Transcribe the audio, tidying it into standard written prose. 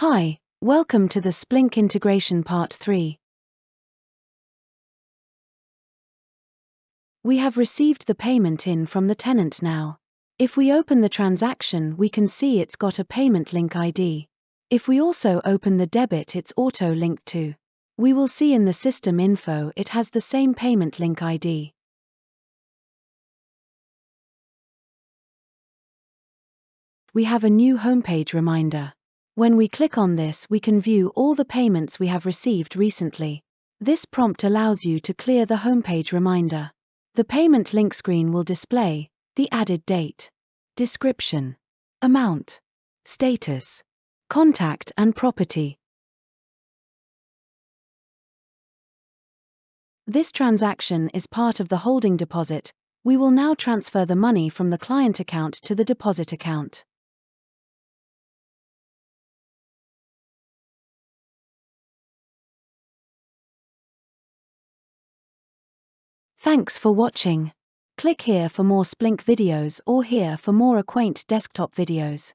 Hi, welcome to the Splink integration part 3. We have received the payment in from the tenant now. If we open the transaction, we can see it's got a payment link ID. If we also open the debit, it's auto-linked to. We will see in the system info it has the same payment link ID. We have a new homepage reminder. When we click on this, we can view all the payments we have received recently. This prompt allows you to clear the homepage reminder. The payment link screen will display the added date, description, amount, status, contact and property. This transaction is part of the holding deposit. We will now transfer the money from the client account to the deposit account. Thanks for watching. Click here for more Splink videos or here for more Acquaint desktop videos.